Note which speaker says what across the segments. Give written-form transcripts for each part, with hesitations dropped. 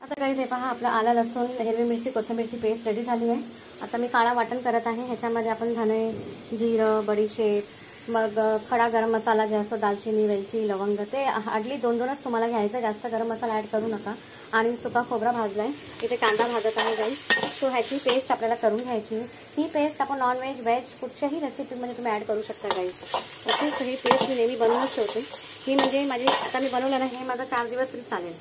Speaker 1: आता काही हे पहा, आपला आला लसूण हिरवी मिरची कोथिंबीरची पेस्ट रेडी झाली आहे। आता मी काळा वाटण करत आहे। ह्याच्यामध्ये आपण धने, जिरं, बडीशेप, मग खडा गरम मसाला जे असतो, दालचिनी, वेलची, लवंग, ते हार्डली 2-2च तुम्हाला घ्यायचं, जास्त गरम मसाला ॲड करू नका। आणि सुका खोबरा भाजलाय, इथे कांदा भाजत आहे गाईस। सो ह्याची पेस्ट आपल्याला करून घ्यायची। ही पेस्ट आपण नॉन व्हेज व्हेज कुठच्याही रेसिपीमध्ये तुम्ही ॲड करू शकता गाईस। ओके, तर ही पेस्ट मी नेहमी बनवूनच ठेवते। ही म्हणजे माझी आता मी बनवलं ना, हे माझं 4 दिवस तरी चालेल।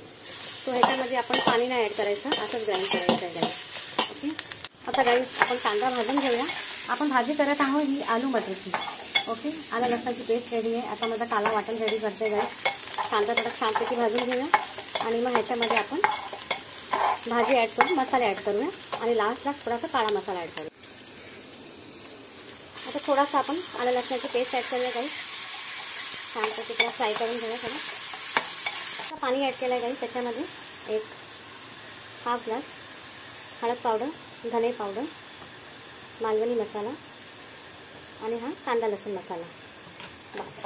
Speaker 1: तो ह्याच्यामध्ये आपण पाणी नाही ॲड करायचं, असंच ग्राइंड करायचं आहे गाईस। ओके, आता गाईस आपण कांदा भाजून घेऊया। आपण भाजी करत आहोत ही आलू मटरची। ओके, आला लसणाची पेस्ट रेडी आहे। आता माझा काला वाटण रेडी करते गाईस। कांदा थोडा छानपैकी भाजून घेऊया आणि मग ह्याच्यामध्ये आपण भाजी ॲड करून मसाले ॲड करूया आणि लास्टला थोडासा काळा मसाला ॲड करूया। आता थोडासा आपण आला लसणाची पेस्ट ॲड करूया गाईस। छानपैकी थोडा फ्राय करून घेऊया थोडं। पाणी ॲड केलं आहे गाईस। त्याच्यामध्ये 1 हाफ ग्लास हळद पावडर, धने पावडर, मालवणी मसाला आणि हा कांदा लसूण मसाला। बस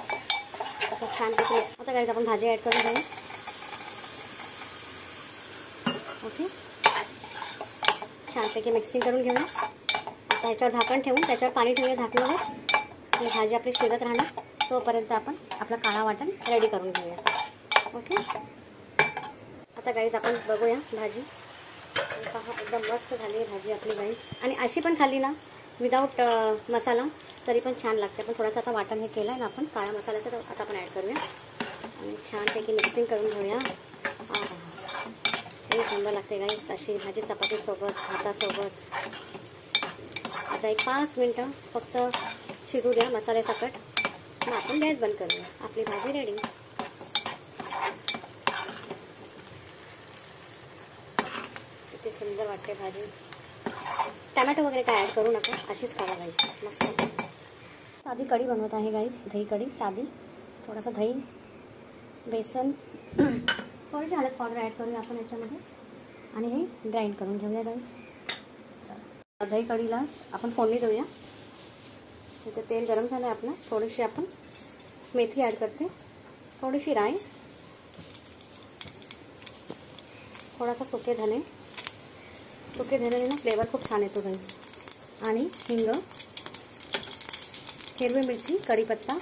Speaker 1: आता छानपैकी आता गाईस आपण भाजी ॲड करून घेऊ। ओके, छानपैकी मिक्सिंग करून घेऊया। आता ह्याच्यावर झाकण ठेवून त्याच्यावर पाणी ठेवूया झाकणावर। ही भाजी आपली शिजत राहणार, तोपर्यंत आपण आपला काळा वाटण रेडी करून घेऊया। ओके, आता गाईस आपण बघूया भाजी। पहा एकदम मस्त झाली आहे भाजी आपली गाईस। आणि अशी पण खाल्ली ना विदाऊट मसाला तरी पण छान लागते। पण थोडासा आता वाटण हे केलं आहे ना आपण काळा मसाल्याचं, तर आता आपण ॲड करूया आणि छानपैकी मिक्सिंग करून घेऊया। हे सुंदर लागते गाईस अशी भाजी चपातीसोबत, भातासोबत। आता एक 5 मिनटं फक्त शिजू द्या मसाल्यासकट, मग आपण गॅस बंद करूया। आपली भाजी रेडी। किती सुंदर वाटते भाजी। टमॅटो वगैरे काय ॲड करू नका, अशीच खावा गाईस, मस्त। साधी कढी बनवत आहे गाईस, दही कढी साधी। थोडासा दही, बेसन, थोडीशी हळद पावडर ॲड करूया आपण याच्यामध्ये आणि हे ग्राइंड करून घेऊया गाईस। दही कढीला आपण फोडणी देऊया। इथे तेल गरम झालं आहे आपलं। थोडीशी आपण मेथी ॲड करते, थोडीशी राई, थोडासा सुके धने। सुके धने ना फ्लेवर खूप छान येतो गाईस। आणि हिंग, हिरवी मिरची, कढीपत्ता,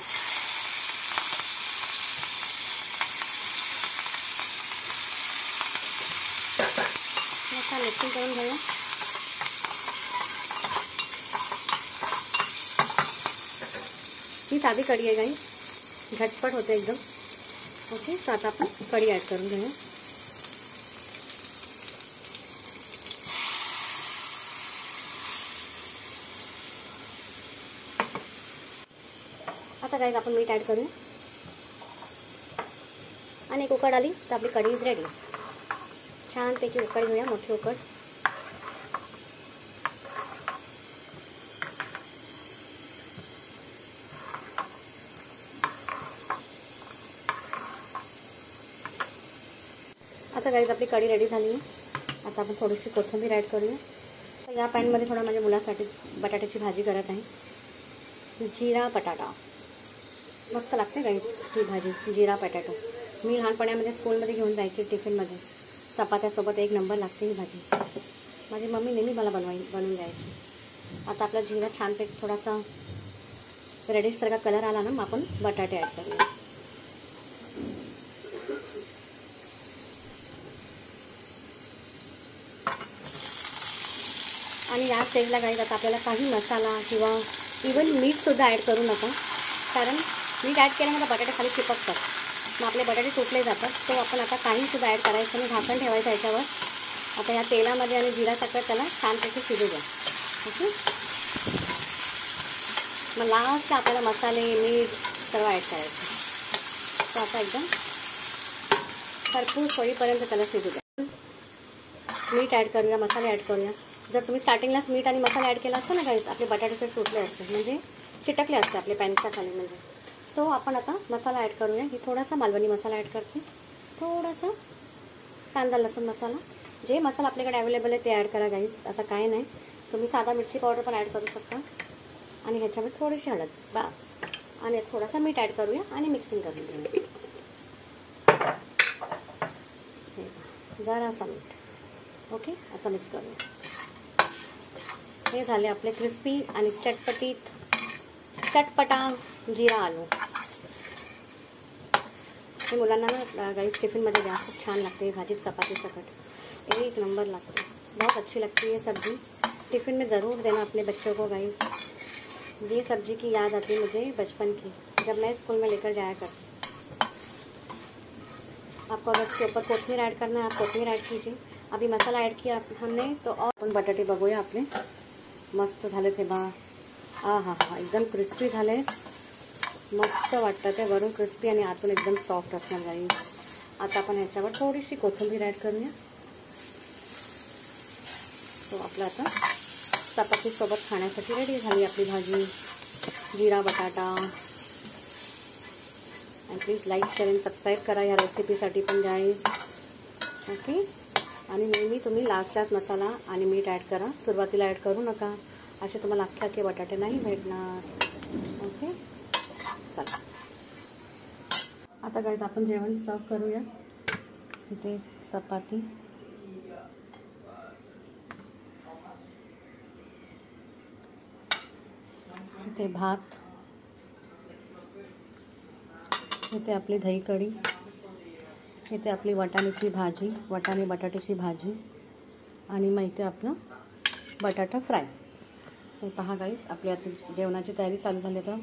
Speaker 1: मस्त मिक्सिंग करून घेऊया। ही साधी कढी आहे गाईस, झटपट होते एकदम। ओके, तर आता आपण कढी ॲड करून घेऊया। आता गाईस आपण मीठ ॲड करूया आणि एक उकड आली तर आपली कढी इज रेडी। छानपैकी उकड घेऊया, मोठी उकड। आता गाईस आपली कढी रेडी झाली आहे। आता आपण थोडीशी कोथिंबीर ॲड करूया। तर या पॅनमध्ये थोडा माझ्या मुलासाठी बटाट्याची भाजी करत आहे, जिरा बटाटा। मस्त लागते गाईस ही भाजी, जिरा बटाटो। मी लहानपणामध्ये स्कूलमध्ये घेऊन जायची टिफिनमध्ये, चपात्यासोबत एक नंबर लागते ही भाजी। माझी मम्मी नेहमी मला बनवून द्यायची। आता आपला जिरा छानपैकी थोडासा रेडिशसारखा कलर आला ना, मग आपण बटाटे ॲड करूया। आणि या स्टेजला गाईस आता आपल्याला काही मसाला किंवा इवन मीठसुद्धा ॲड करू नका, कारण मीठ ॲड केल्यानंतर बटाटे खाली चिपकतात, मग आपले बटाटे तुटले जातात। तो आपण आता काहीसुद्धा ॲड करायचं नाही, झाकण ठेवायचं याच्यावर। आता या तेलामध्ये आणि जिऱ्यासकट त्याला छानपैकी शिजू द्या। ओके, मग लास्टला आपल्याला मसाले, मीठ सर्व ॲड करायचं। तर आता एकदम खरपूस होईपर्यंत त्याला शिजू द्या। मीठ ॲड करूया, मसाले ॲड करूया। जर तुम्ही स्टार्टिंगलाच मीठ आणि मसाला ॲड केला असता ना गाईस, आपले बटाटे तुटले असते, म्हणजे चिटकले असते आपले पॅनच्या खाली म्हणजे। सो आपण आता मसाला ॲड करूया। ही थोडासा मालवणी मसाला ॲड करते, थोडासा कांदा लसूण मसाला। जे मसाला आपल्याकडे अवेलेबल आहे ते ॲड करा गाईस, असं काही नाही। तुम्ही साधा मिरची पावडर पण ॲड करू शकता आणि ह्याच्यामध्ये थोडीशी हळद, बस, आणि थोडासा मीठ ॲड करूया आणि मिक्सिंग करून घेऊया। जरासा मीठ, ओके, आता मिक्स करूया. हे झाले आपले क्रिस्पी आणि चटपटा जिरा आलू. हे मुलांना ना गाइस टिफ़िन में खूब छान लगते हैं. भाजी चपाती सकट एक नंबर लगते हैं. बहुत अच्छी लगती है सब्ज़ी. टिफ़िन में ज़रूर देना अपने बच्चों को गाइस. ये सब्ज़ी की याद आती है मुझे बचपन की, जब मैं स्कूल में लेकर जाया करती. आपको अगर इसके ऊपर कोथिंबीर ऐड करना है आप कोथिंबीर ऐड कीजिए. अभी मसाला ऐड किया हमने तो. और बटाटे बघूया आपले मस्त झाले ते बा. हा एकदम क्रिस्पी झाले. मस्त वाटतं ते. वरून क्रिस्पी आणि आतून एकदम सॉफ्ट असणार गाईस. आता आपण ह्याच्यावर थोडीशी कोथिंबीर ऐड करूया. तो आपला आता चपाती सोबत खाण्यासाठी रेडी झाली आपली भाजी जिरा बटाटा. आणि प्लीज लाईक शेअर आणि सबस्क्राईब करा या रेसिपीसाठी पण गाईस. ओके. आणि नेहमी तुम्ही लास्ट मसाला आणि मीठ ऐड करा. सुरुवातीला ऐड करू नका. असे तुम्हाला अख्खे बटाटे नाही भेटणार. ओके, चला आता गाईज आपण जेवण सर्व करूया. इथे चपाती, इथे भात, इथे आपली दही कढी, इथे आपली वाटाण्याची भाजी, वाटाणे बटाट्याची भाजी आणि मग इथे आपलं बटाटा फ्राय. हे पहा गाईस आपली आता जेवणाची तयारी चालू झाली. तर